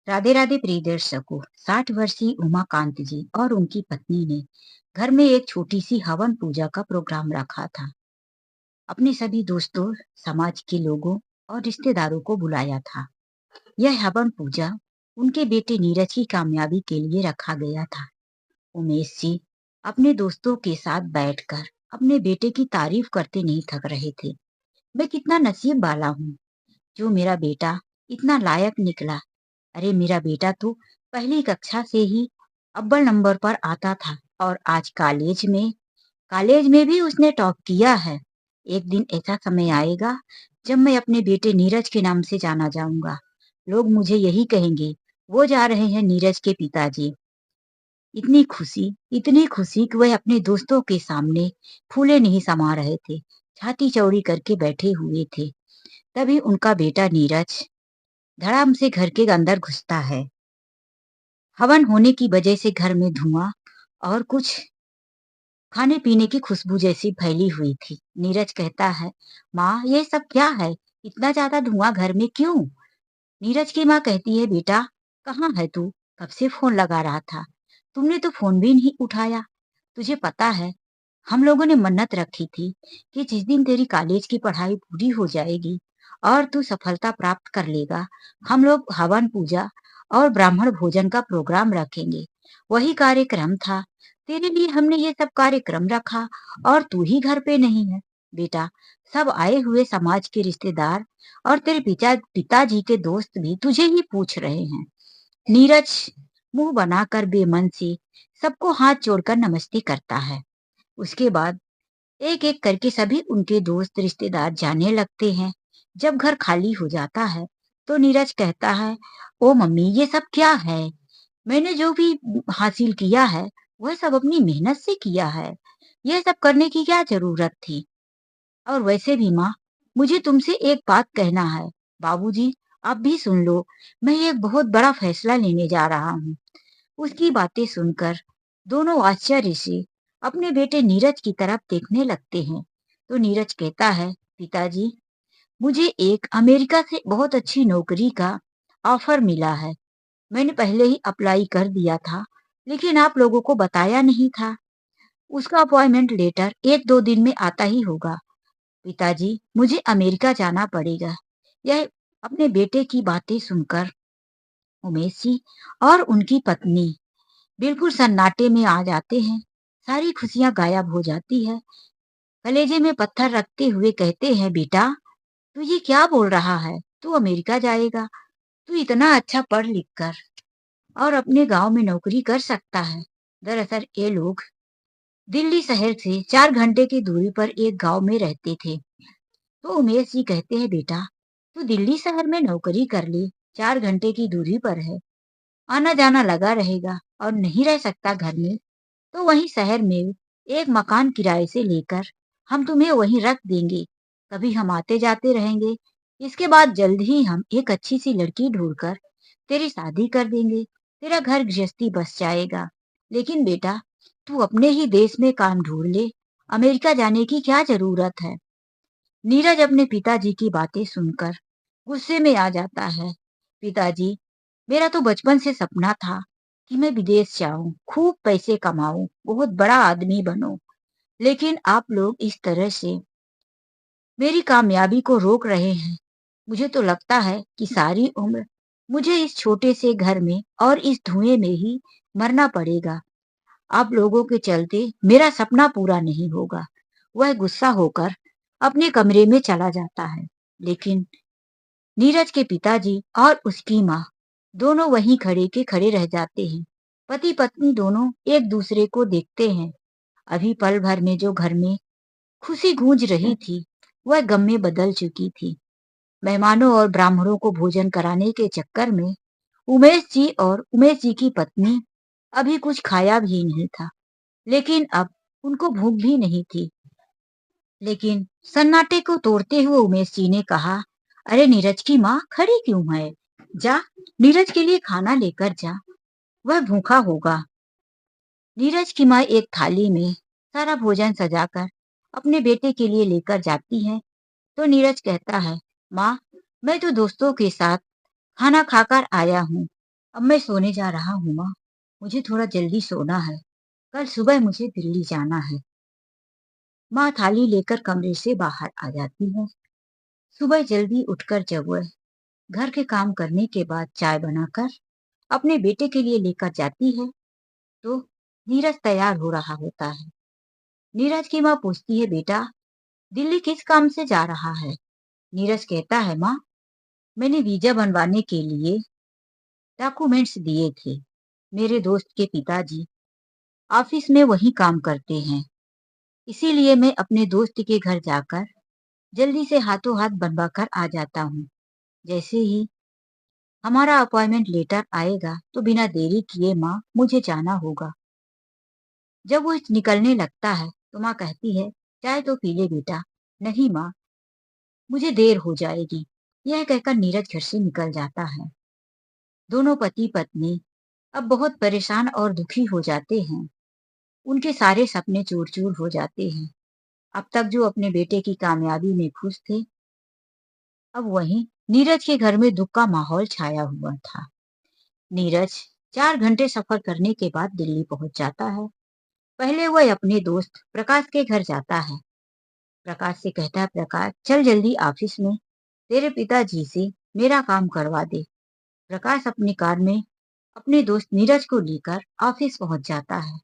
राधे राधे प्रिय दर्शकों। 60 वर्षीय उमाकांत जी और उनकी पत्नी ने घर में एक छोटी सी हवन पूजा का प्रोग्राम रखा था। अपने सभी दोस्तों, समाज के लोगों और रिश्तेदारों को बुलाया था। यह हवन पूजा उनके बेटे नीरज की कामयाबी के लिए रखा गया था। उमेश जी अपने दोस्तों के साथ बैठकर अपने बेटे की तारीफ करते नहीं थक रहे थे। मैं कितना नसीब वाला हूँ जो मेरा बेटा इतना लायक निकला। अरे मेरा बेटा तो पहली कक्षा से ही अव्वल नंबर पर आता था और आज कॉलेज में भी उसने टॉप किया है। एक दिन ऐसा समय आएगा जब मैं अपने बेटे नीरज के नाम से जाना जाऊंगा। लोग मुझे यही कहेंगे, वो जा रहे हैं नीरज के पिताजी। इतनी खुशी कि वह अपने दोस्तों के सामने फूले नहीं समा रहे थे, छाती चौड़ी करके बैठे हुए थे। तभी उनका बेटा नीरज धड़ाम से घर के अंदर घुसता है। हवन होने की वजह से घर में धुआं और कुछ खाने पीने की खुशबू जैसी फैली हुई थी। नीरज कहता है, माँ ये सब क्या है? इतना ज्यादा धुआं घर में क्यों? नीरज की माँ कहती है, बेटा कहाँ है तू? कब से फोन लगा रहा था, तुमने तो फोन भी नहीं उठाया। तुझे पता है हम लोगों ने मन्नत रखी थी कि जिस दिन तेरी कॉलेज की पढ़ाई पूरी हो जाएगी और तू सफलता प्राप्त कर लेगा, हम लोग हवन पूजा और ब्राह्मण भोजन का प्रोग्राम रखेंगे। वही कार्यक्रम था। तेरे लिए हमने ये सब कार्यक्रम रखा और तू ही घर पे नहीं है। बेटा, सब आए हुए समाज के रिश्तेदार और तेरे पिताजी के दोस्त भी तुझे ही पूछ रहे हैं। नीरज मुंह बनाकर बेमन से सबको हाथ जोड़कर नमस्ते करता है। उसके बाद एक एक करके सभी उनके दोस्त रिश्तेदार जाने लगते हैं। जब घर खाली हो जाता है तो नीरज कहता है, ओ मम्मी ये सब क्या है? मैंने जो भी हासिल किया है वह सब अपनी मेहनत से किया है। यह सब करने की क्या जरूरत थी? और वैसे भी माँ, मुझे तुमसे एक बात कहना है। बाबूजी आप भी सुन लो, मैं एक बहुत बड़ा फैसला लेने जा रहा हूँ। उसकी बातें सुनकर दोनों आश्चर्य से अपने बेटे नीरज की तरफ देखने लगते हैं। तो नीरज कहता है, पिताजी मुझे एक अमेरिका से बहुत अच्छी नौकरी का ऑफर मिला है। मैंने पहले ही अप्लाई कर दिया था, लेकिन आप लोगों को बताया नहीं था। उसका अपॉइंटमेंट लेटर 1-2 दिन में आता ही होगा। पिताजी मुझे अमेरिका जाना पड़ेगा। यह अपने बेटे की बातें सुनकर उमेश जी और उनकी पत्नी बिल्कुल सन्नाटे में आ जाते हैं। सारी खुशियां गायब हो जाती है। कलेजे में पत्थर रखते हुए कहते हैं, बेटा तू ये क्या बोल रहा है? तू अमेरिका जाएगा? तू इतना अच्छा पढ़ लिख कर और अपने गांव में नौकरी कर सकता है। दरअसल ये लोग दिल्ली शहर से 4 घंटे की दूरी पर एक गांव में रहते थे। तो उमेश जी कहते हैं, बेटा तू दिल्ली शहर में नौकरी कर ले, 4 घंटे की दूरी पर है, आना जाना लगा रहेगा और नहीं रह सकता घर में, तो वहीं शहर में एक मकान किराए से लेकर हम तुम्हें वहीं रख देंगे। कभी हम आते जाते रहेंगे। इसके बाद जल्द ही हम एक अच्छी सी लड़की ढूंढकर तेरी शादी कर देंगे। तेरा घर गृहस्थी बस जाएगा। लेकिन बेटा तू अपने ही देश में काम ढूंढ ले। अमेरिका जाने की क्या जरूरत है? नीरज अपने पिताजी की बातें सुनकर गुस्से में आ जाता है। पिताजी मेरा तो बचपन से सपना था कि मैं विदेश जाऊं, खूब पैसे कमाऊं, बहुत बड़ा आदमी बनूं। लेकिन आप लोग इस तरह से मेरी कामयाबी को रोक रहे हैं। मुझे तो लगता है कि सारी उम्र मुझे इस छोटे से घर में और इस धुएं में ही मरना पड़ेगा। आप लोगों के चलते मेरा सपना पूरा नहीं होगा। वह गुस्सा होकर अपने कमरे में चला जाता है। लेकिन नीरज के पिताजी और उसकी माँ दोनों वहीं खड़े के खड़े रह जाते हैं। पति पत्नी दोनों एक दूसरे को देखते हैं। अभी पल भर में जो घर में खुशी गूंज रही थी वह गम में बदल चुकी थी। मेहमानों और ब्राह्मणों को भोजन कराने के चक्कर में उमेश जी की पत्नी अभी कुछ खाया भी नहीं था। लेकिन अब उनको भूख भी नहीं थी। लेकिन सन्नाटे को तोड़ते हुए उमेश जी ने कहा, अरे नीरज की माँ खड़ी क्यों है? जा नीरज के लिए खाना लेकर जा, वह भूखा होगा। नीरज की माँ एक थाली में सारा भोजन सजाकर अपने बेटे के लिए लेकर जाती है। तो नीरज कहता है, माँ मैं तो दोस्तों के साथ खाना खाकर आया हूँ। अब मैं सोने जा रहा हूँ माँ, मुझे थोड़ा जल्दी सोना है, कल सुबह मुझे दिल्ली जाना है। माँ थाली लेकर कमरे से बाहर आ जाती है। सुबह जल्दी उठकर जब वह घर के काम करने के बाद चाय बनाकर अपने बेटे के लिए लेकर जाती है, तो नीरज तैयार हो रहा होता है। नीरज की माँ पूछती है, बेटा दिल्ली किस काम से जा रहा है? नीरज कहता है, माँ मैंने वीजा बनवाने के लिए डॉक्यूमेंट्स दिए थे। मेरे दोस्त के पिताजी ऑफिस में वही काम करते हैं, इसीलिए मैं अपने दोस्त के घर जाकर जल्दी से हाथों हाथ बनवा कर आ जाता हूँ। जैसे ही हमारा अपॉइंटमेंट लेटर आएगा तो बिना देरी किए माँ मुझे जाना होगा। जब वो निकलने लगता है तो माँ कहती है, चाय तो पी ले बेटा। नहीं माँ, मुझे देर हो जाएगी। यह कहकर नीरज घर से निकल जाता है। दोनों पति पत्नी अब बहुत परेशान और दुखी हो जाते हैं। उनके सारे सपने चूर चूर हो जाते हैं। अब तक जो अपने बेटे की कामयाबी में खुश थे, अब वहीं नीरज के घर में दुख का माहौल छाया हुआ था। नीरज 4 घंटे सफर करने के बाद दिल्ली पहुंच जाता है। पहले वह अपने दोस्त प्रकाश के घर जाता है। प्रकाश से कहता है, प्रकाश चल जल्दी ऑफिस में तेरे पिताजी से मेरा काम करवा दे। प्रकाश अपनी कार में अपने दोस्त नीरज को लेकर ऑफिस पहुंच जाता है।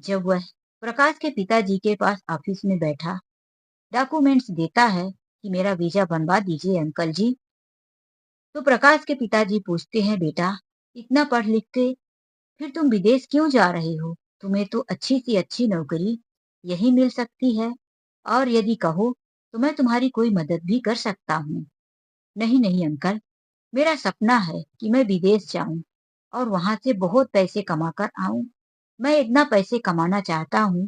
जब वह प्रकाश के पिताजी के पास ऑफिस में बैठा डॉक्यूमेंट्स देता है कि मेरा वीजा बनवा दीजिए अंकल जी, तो प्रकाश के पिताजी पूछते हैं, बेटा इतना पढ़ लिख के फिर तुम विदेश क्यों जा रहे हो? तुम्हें तो अच्छी सी अच्छी नौकरी यही मिल सकती है, और यदि कहो तो मैं तुम्हारी कोई मदद भी कर सकता हूँ। नहीं नहीं अंकल, मेरा सपना है कि मैं विदेश जाऊं और वहां से बहुत पैसे कमा कर आऊं। मैं इतना पैसे कमाना चाहता हूँ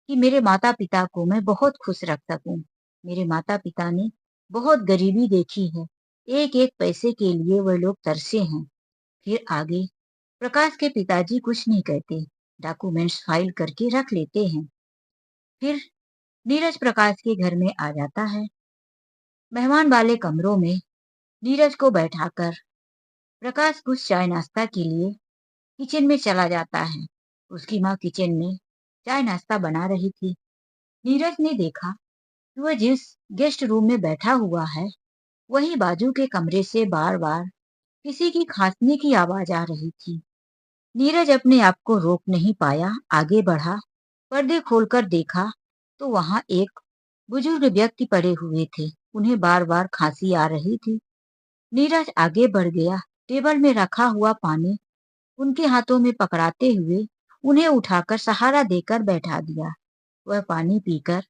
कि मेरे माता पिता को मैं बहुत खुश रख सकूं। मेरे माता पिता ने बहुत गरीबी देखी है, एक एक पैसे के लिए वह लोग तरसे हैं। फिर आगे प्रकाश के पिताजी कुछ नहीं कहते, डॉक्यूमेंट्स फाइल करके रख लेते हैं। फिर नीरज प्रकाश के घर में आ जाता है। मेहमान वाले कमरों में नीरज को बैठाकर प्रकाश कुछ चाय नाश्ता के लिए किचन में चला जाता है। उसकी माँ किचन में चाय नाश्ता बना रही थी। नीरज ने देखा कि वह जिस गेस्ट रूम में बैठा हुआ है, वही बाजू के कमरे से बार बार किसी की खांसने की आवाज आ रही थी। नीरज अपने आप को रोक नहीं पाया, आगे बढ़ा, पर्दे खोलकर देखा तो वहां एक बुजुर्ग व्यक्ति पड़े हुए थे। उन्हें बार बार खांसी आ रही थी। नीरज आगे बढ़ गया, टेबल में रखा हुआ पानी उनके हाथों में पकड़ाते हुए उन्हें उठाकर सहारा देकर बैठा दिया। वह पानी पीकर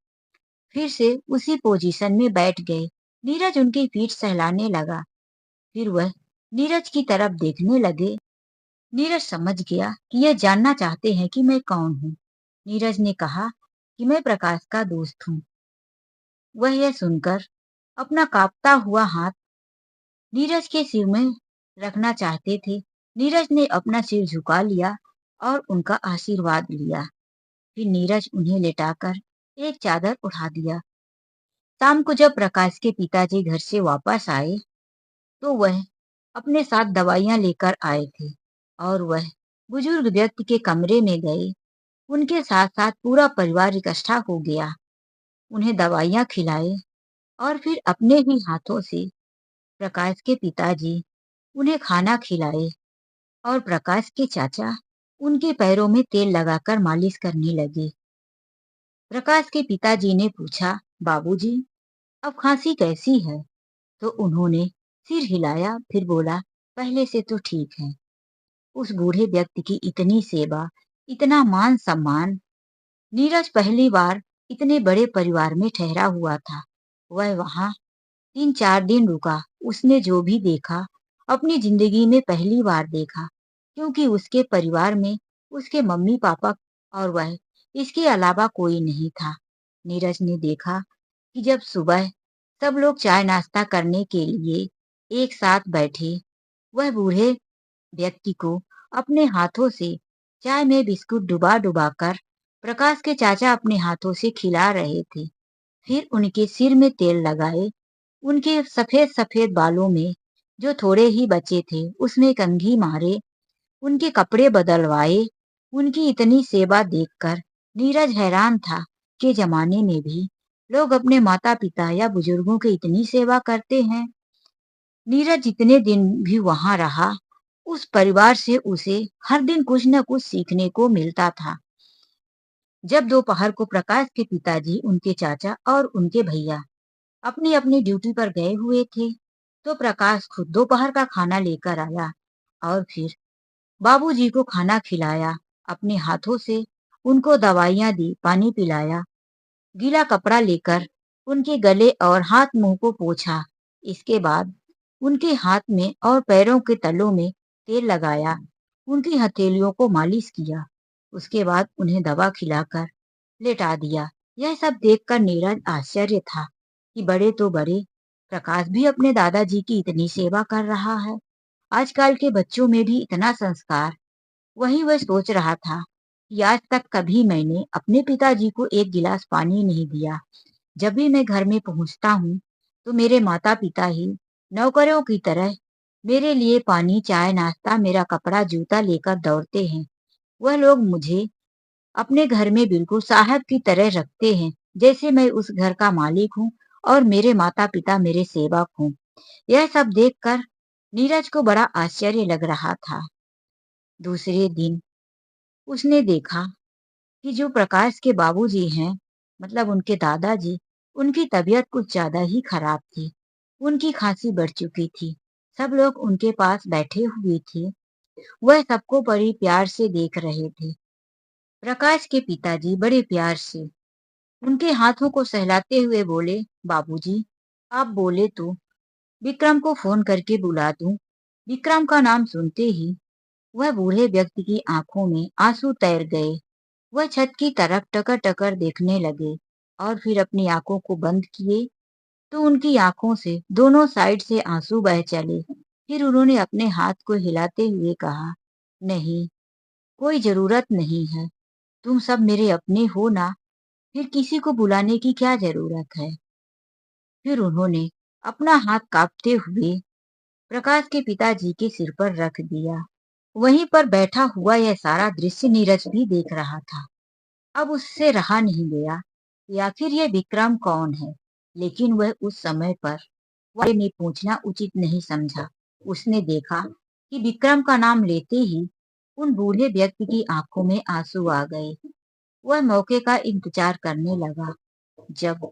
फिर से उसी पोजीशन में बैठ गए। नीरज उनकी पीठ सहलाने लगा। फिर वह नीरज की तरफ देखने लगे। नीरज समझ गया कि यह जानना चाहते हैं कि मैं कौन हूँ। नीरज ने कहा कि मैं प्रकाश का दोस्त हूँ। वह यह सुनकर अपना कांपता हुआ हाथ नीरज के सिर में रखना चाहते थे। नीरज ने अपना सिर झुका लिया और उनका आशीर्वाद लिया। फिर नीरज उन्हें लेटाकर एक चादर उठा दिया। शाम को जब प्रकाश के पिताजी घर से वापस आए तो वह अपने साथ दवाइयां लेकर आए थे और वह बुजुर्ग व्यक्ति के कमरे में गए। उनके साथ साथ पूरा परिवार इकट्ठा हो गया। उन्हें दवाइयां खिलाए और फिर अपने ही हाथों से प्रकाश के पिताजी उन्हें खाना खिलाए और प्रकाश के चाचा उनके पैरों में तेल लगाकर मालिश करने लगे। प्रकाश के पिताजी ने पूछा, बाबूजी अब खांसी कैसी है? तो उन्होंने सिर हिलाया, फिर बोला, पहले से तो ठीक है। उस बूढ़े व्यक्ति की इतनी सेवा, इतना मान सम्मान, नीरज पहली बार इतने बड़े परिवार में ठहरा हुआ था। वह वहां 3-4 दिन रुका। उसने जो भी देखा अपनी जिंदगी में पहली बार देखा, क्योंकि उसके परिवार में उसके मम्मी पापा और वह, इसके अलावा कोई नहीं था। नीरज ने देखा कि जब सुबह सब लोग चाय नाश्ता करने के लिए एक साथ बैठे, वह बूढ़े व्यक्ति को अपने हाथों से चाय में बिस्कुट डुबा डुबा कर प्रकाश के चाचा अपने हाथों से खिला रहे थे। फिर उनके सिर में तेल लगाए, उनके सफेद सफेद बालों में जो थोड़े ही बचे थे उसमें कंघी मारे उनके कपड़े बदलवाए। उनकी इतनी सेवा देखकर नीरज हैरान था कि जमाने में भी लोग अपने माता पिता या बुजुर्गों की इतनी सेवा करते हैं। नीरज जितने दिन भी वहां रहा, उस परिवार से उसे हर दिन कुछ न कुछ सीखने को मिलता था। जब दोपहर को प्रकाश के पिताजी, उनके चाचा और उनके भैया अपनी अपनी ड्यूटी पर गए हुए थे, तो प्रकाश खुद दोपहर का खाना लेकर आया और फिर बाबूजी को खाना खिलाया, अपने हाथों से उनको दवाइयां दी, पानी पिलाया, गीला कपड़ा लेकर उनके गले और हाथ मुंह को पोंछा। इसके बाद उनके हाथ में और पैरों के तलों में तेल लगाया, उनकी हथेलियों को मालिश किया। उसके बाद उन्हें दवा खिलाकर लेटा दिया। यह सब देखकर नीरज आश्चर्य था कि बड़े तो बड़े, प्रकाश भी अपने दादाजी की इतनी सेवा कर रहा है। आजकल के बच्चों में भी इतना संस्कार। वही वह सोच रहा था कि आज तक कभी मैंने अपने पिताजी को एक गिलास पानी नहीं दिया। जब भी मैं घर में पहुंचता हूँ, तो मेरे माता पिता ही नौकरों की तरह मेरे लिए पानी, चाय, नाश्ता, मेरा कपड़ा, जूता लेकर दौड़ते हैं। वह लोग मुझे अपने घर में बिल्कुल साहब की तरह रखते हैं, जैसे मैं उस घर का मालिक हूँ और मेरे माता पिता मेरे सेवक हूँ। यह सब देखकर नीरज को बड़ा आश्चर्य लग रहा था। दूसरे दिन उसने देखा कि जो प्रकाश के बाबूजी हैं, मतलब उनके दादाजी, उनकी तबीयत कुछ ज्यादा ही खराब थी। उनकी खांसी बढ़ चुकी थी। सब लोग उनके पास बैठे हुए थे। वह सबको बड़ी प्यार से देख रहे थे। प्रकाश के पिताजी बड़े प्यार से उनके हाथों को सहलाते हुए बोले, बाबूजी, आप बोले तो विक्रम को फोन करके बुला दूं। विक्रम का नाम सुनते ही वह बूढ़े व्यक्ति की आंखों में आंसू तैर गए। वह छत की तरफ टकर टकर देखने लगे और फिर अपनी आंखों को बंद किए, तो उनकी आंखों से दोनों साइड से आंसू बह चले। फिर उन्होंने अपने हाथ को हिलाते हुए कहा, नहीं, कोई जरूरत नहीं है। तुम सब मेरे अपने हो ना, फिर किसी को बुलाने की क्या जरूरत है। फिर उन्होंने अपना हाथ कांपते हुए प्रकाश के पिताजी के सिर पर रख दिया। वहीं पर बैठा हुआ यह सारा दृश्य नीरज भी देख रहा था। अब उससे रहा नहीं गया कि आखिर ये विक्रम कौन है, लेकिन वह उस समय पर बारे में पूछना उचित नहीं समझा। उसने देखा कि विक्रम का नाम लेते ही उन बूढ़े व्यक्ति की आंखों में आंसू आ गए। वह मौके का इंतजार करने लगा। जब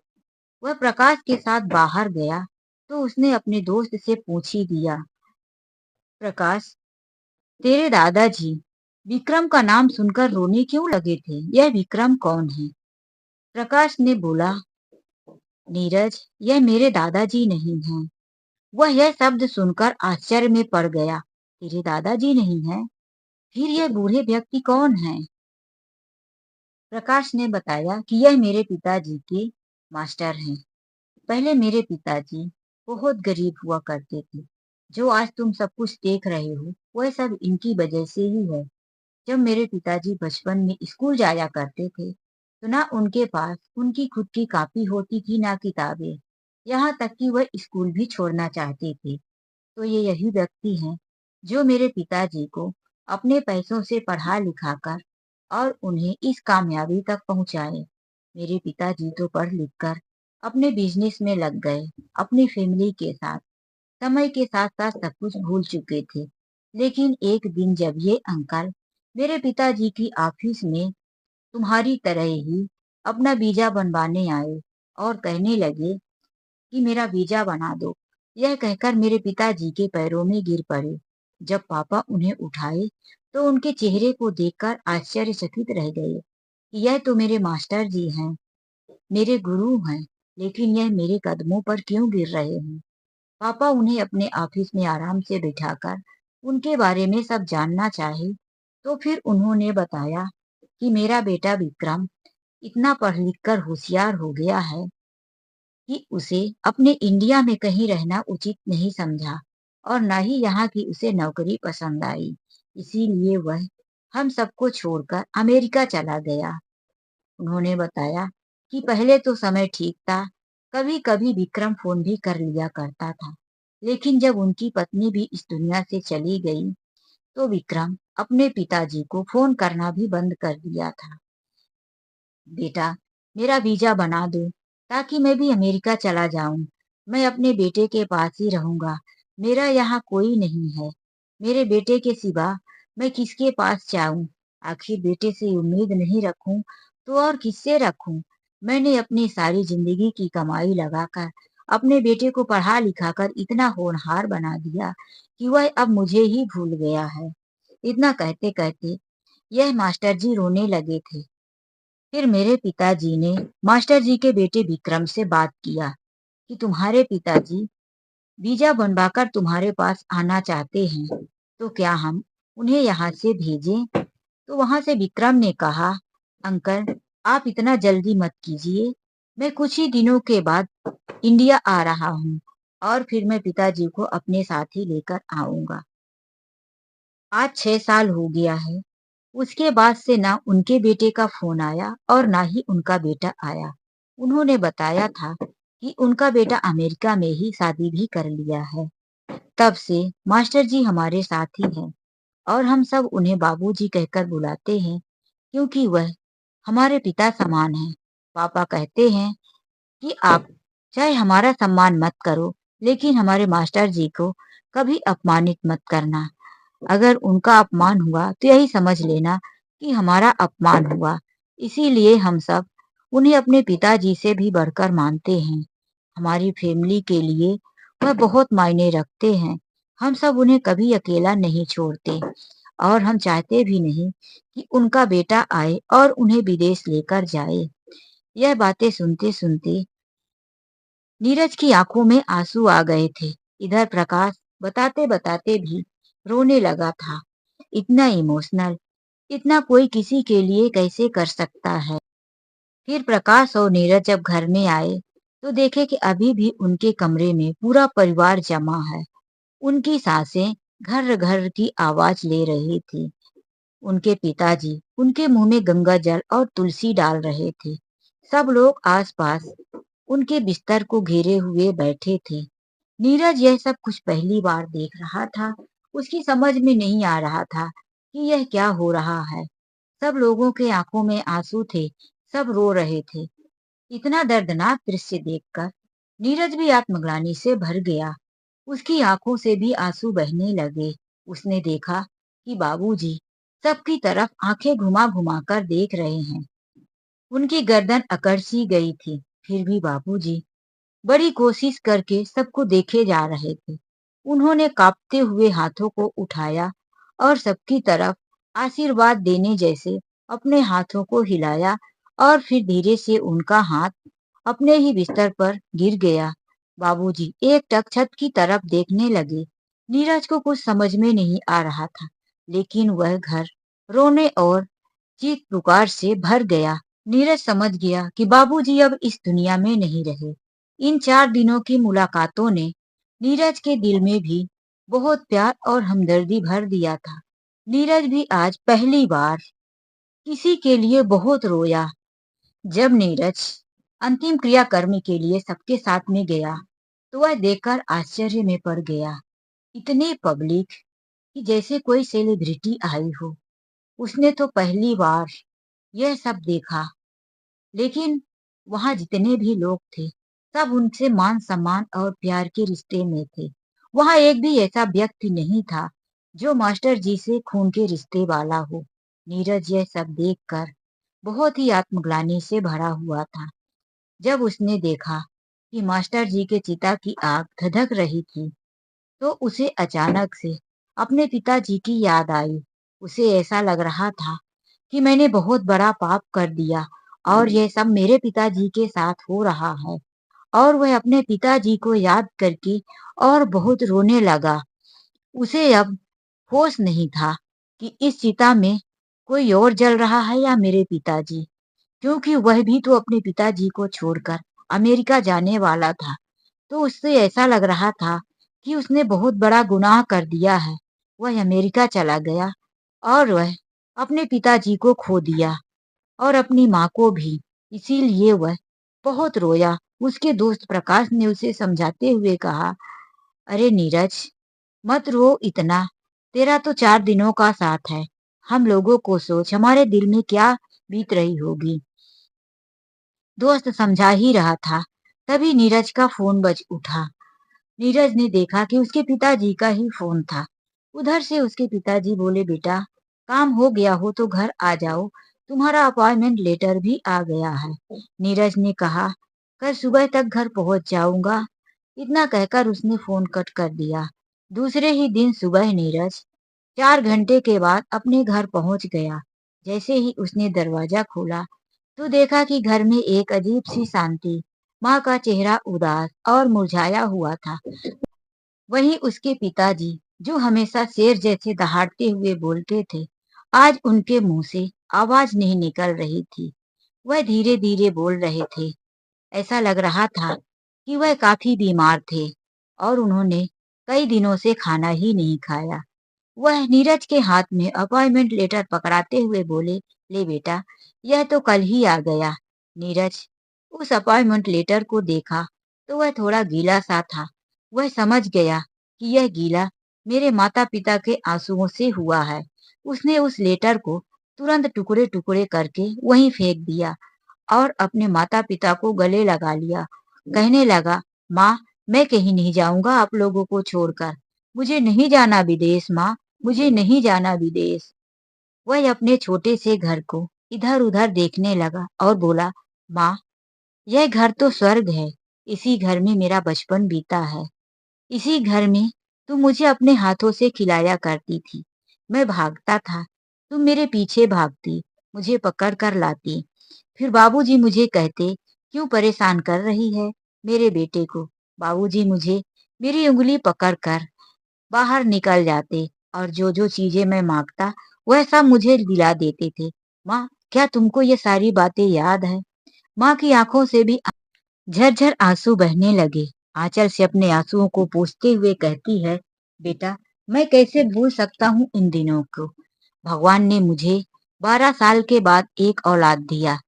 वह प्रकाश के साथ बाहर गया, तो उसने अपने दोस्त से पूछ ही दिया, प्रकाश, तेरे दादाजी विक्रम का नाम सुनकर रोने क्यों लगे थे? यह विक्रम कौन है? प्रकाश ने बोला, नीरज, यह मेरे दादाजी नहीं हैं। वह यह शब्द सुनकर आश्चर्य में पड़ गया। तेरे दादाजी नहीं हैं? फिर यह बूढ़े व्यक्ति कौन है? प्रकाश ने बताया कि यह मेरे पिताजी के मास्टर हैं। पहले मेरे पिताजी बहुत गरीब हुआ करते थे। जो आज तुम सब कुछ देख रहे हो, वह सब इनकी वजह से ही है। जब मेरे पिताजी बचपन में स्कूल जाया करते थे, तो ना उनके पास उनकी खुद की कॉपी होती थी, ना किताबें। यहाँ तक कि वह स्कूल भी छोड़ना चाहते थे। तो ये यही व्यक्ति हैं जो मेरे पिताजी को अपने पैसों से पढ़ा लिखा कर और उन्हें इस कामयाबी तक पहुंचाए। मेरे पिताजी तो पढ़ लिख कर अपने बिजनेस में लग गए, अपनी फैमिली के साथ। समय के साथ साथ सब कुछ भूल चुके थे। लेकिन एक दिन जब ये अंकल मेरे पिताजी की ऑफिस में तुम्हारी तरह ही अपना वीजा बनवाने आए और कहने लगे कि मेरा वीजा बना दो, यह कहकर मेरे पिताजी के पैरों में गिर पड़े। जब पापा उन्हें उठाए, तो उनके चेहरे को देखकर आश्चर्यचकित रह गए कि यह तो मेरे मास्टर जी हैं, मेरे गुरु हैं, लेकिन यह मेरे कदमों पर क्यों गिर रहे हैं। पापा उन्हें अपने ऑफिस में आराम से बिठाकर उनके बारे में सब जानना चाहे, तो फिर उन्होंने बताया कि मेरा बेटा विक्रम इतना पढ़ लिख कर होशियार हो गया है कि उसे अपने इंडिया में कहीं रहना उचित नहीं समझा और न ही यहाँ की उसे नौकरी पसंद आई। इसीलिए वह हम सबको छोड़कर अमेरिका चला गया। उन्होंने बताया कि पहले तो समय ठीक था, कभी कभी विक्रम फोन भी कर लिया करता था, लेकिन जब उनकी पत्नी भी इस दुनिया से चली गई, तो विक्रम अपने पिताजी को फ़ोन करना भी बंद कर दिया था। बेटा, मेरा वीज़ा बना दो ताकि मैं भी अमेरिका चला जाऊं। मैं अपने बेटे के पास ही रहूंगा। मेरा यहाँ कोई नहीं है। मेरे बेटे के सिवा मैं किसके पास जाऊं? आखिर बेटे से उम्मीद नहीं रखूं तो और किससे रखूं? मैंने अपनी सारी जिंदगी की कमाई लगाकर अपने बेटे को पढ़ा लिखा कर इतना होनहार बना दिया कि वह अब मुझे ही भूल गया है। इतना कहते कहते यह मास्टर जी रोने लगे थे। फिर मेरे पिताजी ने मास्टर जी के बेटे विक्रम से बात किया कि तुम्हारे पिताजी वीजा बनवाकर तुम्हारे पास आना चाहते हैं, तो क्या हम उन्हें यहाँ से भेजें? तो वहां से विक्रम ने कहा, अंकल, आप इतना जल्दी मत कीजिए। मैं कुछ ही दिनों के बाद इंडिया आ रहा हूँ और फिर मैं पिताजी को अपने साथ ही लेकर आऊंगा। आज 6 साल हो गया है। उसके बाद से ना उनके बेटे का फोन आया और ना ही उनका बेटा आया। उन्होंने बताया था कि उनका बेटा अमेरिका में ही शादी भी कर लिया है। तब से मास्टर जी हमारे साथ ही हैं और हम सब उन्हें बाबूजी कहकर बुलाते हैं क्योंकि वह हमारे पिता समान हैं। पापा कहते हैं कि आप चाहे हमारा सम्मान मत करो, लेकिन हमारे मास्टर जी को कभी अपमानित मत करना। अगर उनका अपमान हुआ तो यही समझ लेना कि हमारा अपमान हुआ। इसीलिए हम सब उन्हें अपने पिताजी से भी बढ़कर मानते हैं। हमारी फैमिली के लिए वह बहुत मायने रखते हैं। हम सब उन्हें कभी अकेला नहीं छोड़ते और हम चाहते भी नहीं कि उनका बेटा आए और उन्हें विदेश लेकर जाए। यह बातें सुनते सुनते नीरज की आंखों में आंसू आ गए थे। इधर प्रकाश बताते बताते भी रोने लगा था। इतना इमोशनल, इतना कोई किसी के लिए कैसे कर सकता है? फिर प्रकाश और नीरज जब घर में आए तो देखे कि अभी भी उनके कमरे में पूरा परिवार जमा है। उनकी सांसें घर घर की आवाज ले रही थी। उनके पिताजी उनके मुंह में गंगा जल और तुलसी डाल रहे थे। सब लोग आसपास उनके बिस्तर को घेरे हुए बैठे थे। नीरज यह सब कुछ पहली बार देख रहा था। उसकी समझ में नहीं आ रहा था कि यह क्या हो रहा है। सब लोगों के आंखों में आंसू थे। सब रो रहे थे। इतना दर्दनाक दृश्य देखकर नीरज भी आत्मग्लानि से भर गया। उसकी आंखों से भी आंसू बहने लगे। उसने देखा कि बाबूजी सबकी तरफ आंखें घुमा घुमा कर देख रहे हैं। उनकी गर्दन अकड़ सी गई थी। फिर भी बाबूजी बड़ी कोशिश करके सबको देखे जा रहे थे। उन्होंने कांपते हुए हाथों को उठाया और सबकी तरफ आशीर्वाद देने जैसे अपने हाथों को हिलाया और फिर धीरे से उनका हाथ अपने ही बिस्तर पर गिर गया। बाबूजी एकटक छत की तरफ देखने लगे। नीरज को कुछ समझ में नहीं आ रहा था, लेकिन वह घर रोने और चीख पुकार से भर गया। नीरज समझ गया कि बाबूजी अब इस दुनिया में नहीं रहे। इन 4 दिनों की मुलाकातों ने नीरज के दिल में भी बहुत प्यार और हमदर्दी भर दिया था। नीरज भी आज पहली बार किसी के लिए बहुत रोया। जब नीरज अंतिम क्रियाकर्म के लिए सबके साथ में गया तो वह देखकर आश्चर्य में पड़ गया। इतनी पब्लिक कि जैसे कोई सेलिब्रिटी आई हो। उसने तो पहली बार यह सब देखा, लेकिन वहां जितने भी लोग थे सब उनसे मान सम्मान और प्यार के रिश्ते में थे। वहां एक भी ऐसा व्यक्ति नहीं था जो मास्टर जी से खून के रिश्ते वाला हो। नीरज यह सब देखकर बहुत ही आत्मग्लानि से भरा हुआ था। जब उसने देखा कि मास्टर जी के चिता की आग धधक रही थी तो उसे अचानक से अपने पिताजी की याद आई। उसे ऐसा लग रहा था कि मैंने बहुत बड़ा पाप कर दिया और यह सब मेरे पिताजी के साथ हो रहा है। और वह अपने पिताजी को याद करके और बहुत रोने लगा। उसे अब होश नहीं था कि इस चिता में कोई और जल रहा है या मेरे पिताजी, क्योंकि वह भी तो अपने पिताजी को छोड़कर अमेरिका जाने वाला था। तो उससे ऐसा लग रहा था कि उसने बहुत बड़ा गुनाह कर दिया है। वह अमेरिका चला गया और वह अपने पिताजी को खो दिया और अपनी माँ को भी। इसीलिए वह बहुत रोया। उसके दोस्त प्रकाश ने उसे समझाते हुए कहा, अरे नीरज, मत रो इतना। तेरा तो 4 दिनों का साथ है। हम लोगों को सोच हमारे दिल में क्या बीत रही होगी। दोस्त समझा ही रहा था, तभी नीरज का फ़ोन बज उठा। नीरज ने देखा कि उसके पिताजी का ही फ़ोन था। उधर से उसके पिताजी बोले, बेटा काम हो गया हो तो घर आ जाओ, तुम्हारा अपॉइंटमेंट लेटर भी आ गया है। नीरज ने कहा, कल सुबह तक घर पहुंच जाऊंगा। इतना कहकर उसने फ़ोन कट कर दिया। दूसरे ही दिन सुबह नीरज 4 घंटे के बाद अपने घर पहुंच गया। जैसे ही उसने दरवाजा खोला तो देखा कि घर में एक अजीब सी शांति, माँ का चेहरा उदास और मुरझाया हुआ था। वहीं उसके पिताजी, जो हमेशा शेर जैसे दहाड़ते हुए बोलते थे, आज उनके मुंह से आवाज नहीं निकल रही थी। वह धीरे धीरे बोल रहे थे। ऐसा लग रहा था कि वह काफी बीमार थे और उन्होंने कई दिनों से खाना ही नहीं खाया। वह नीरज के हाथ में अपॉइंटमेंट लेटर पकड़ाते हुए बोले, ले बेटा, यह तो कल ही आ गया। नीरज उस अपॉइंटमेंट लेटर को देखा तो वह थोड़ा गीला सा था। वह समझ गया कि यह गीला मेरे माता पिता के आंसुओं से हुआ है। उसने उस लेटर को तुरंत टुकड़े टुकड़े करके वहीं फेंक दिया और अपने माता पिता को गले लगा लिया। कहने लगा, माँ, मैं कहीं नहीं जाऊंगा आप लोगों को छोड़कर। मुझे नहीं जाना विदेश माँ, मुझे नहीं जाना विदेश। वह अपने छोटे से घर को इधर उधर देखने लगा और बोला, माँ, यह घर तो स्वर्ग है। इसी घर में मेरा बचपन बीता है। इसी घर में तुम मुझे अपने हाथों से खिलाया करती थी। मैं भागता था, तुम मेरे पीछे भागती, मुझे पकड़ कर लाती। फिर बाबूजी मुझे कहते, क्यों परेशान कर रही है मेरे बेटे को। बाबूजी मुझे मेरी उंगली पकड़कर बाहर निकल जाते और जो चीजें मैं मांगता वह सब मुझे दिला देते थे। माँ, क्या तुमको ये सारी बातें याद है? माँ की आंखों से भी झरझर आंसू बहने लगे। आंचल से अपने आंसुओं को पोंछते हुए कहती है, बेटा, मैं कैसे भूल सकता हूँ इन दिनों को। भगवान ने मुझे 12 साल के बाद एक औलाद दिया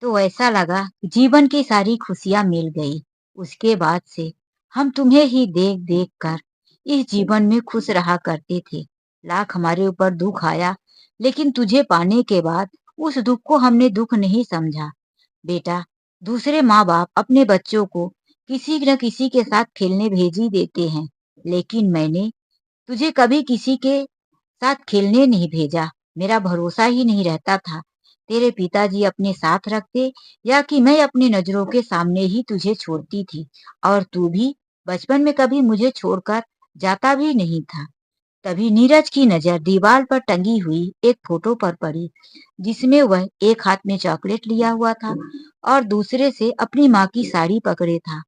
तो ऐसा लगा जीवन की सारी खुशियां मिल गई। उसके बाद से हम तुम्हें ही देख देख कर इस जीवन में खुश रहा करते थे। लाख हमारे ऊपर दुख आया, लेकिन तुझे पाने के बाद उस दुख को हमने दुख नहीं समझा। बेटा, दूसरे माँ बाप अपने बच्चों को किसी न किसी के साथ खेलने भेज ही देते हैं, लेकिन मैंने तुझे कभी किसी के साथ खेलने नहीं भेजा। मेरा भरोसा ही नहीं रहता था तेरे पिताजी अपने साथ रखते या कि मैं अपनी नजरों के सामने ही तुझे छोड़ती थी। और तू भी बचपन में कभी मुझे छोड़कर जाता भी नहीं था। तभी नीरज की नजर दीवार पर टंगी हुई एक फोटो पर पड़ी, जिसमें वह एक हाथ में चॉकलेट लिया हुआ था और दूसरे से अपनी माँ की साड़ी पकड़े था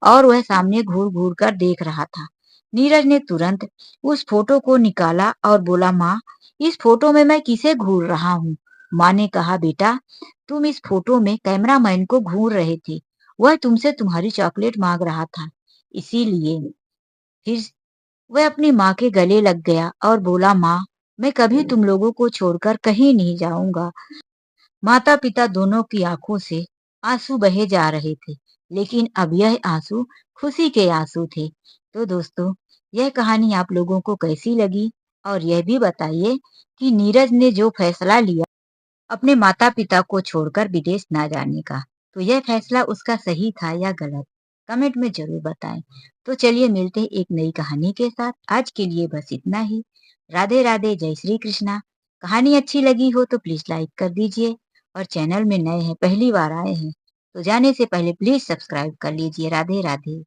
और वह सामने घूर घूर कर देख रहा था। नीरज ने तुरंत उस फोटो को निकाला और बोला, माँ, इस फोटो में मैं किसे घूर रहा हूँ? माँ ने कहा, बेटा, तुम इस फोटो में कैमरामैन को घूर रहे थे। वह तुमसे तुम्हारी चॉकलेट मांग रहा था, इसीलिए। फिर वह अपनी माँ के गले लग गया और बोला, माँ, मैं कभी तुम लोगों को छोड़कर कहीं नहीं जाऊंगा। माता पिता दोनों की आंखों से आंसू बहे जा रहे थे, लेकिन अब यह आंसू खुशी के आंसू थे। तो दोस्तों, यह कहानी आप लोगों को कैसी लगी? और यह भी बताइए कि नीरज ने जो फैसला लिया अपने माता पिता को छोड़कर विदेश ना जाने का, तो यह फैसला उसका सही था या गलत? कमेंट में जरूर बताएं। तो चलिए मिलते हैं एक नई कहानी के साथ। आज के लिए बस इतना ही। राधे राधे, जय श्री कृष्णा। कहानी अच्छी लगी हो तो प्लीज लाइक कर दीजिए और चैनल में नए हैं, पहली बार आए हैं, तो जाने से पहले प्लीज सब्सक्राइब कर लीजिए। राधे राधे।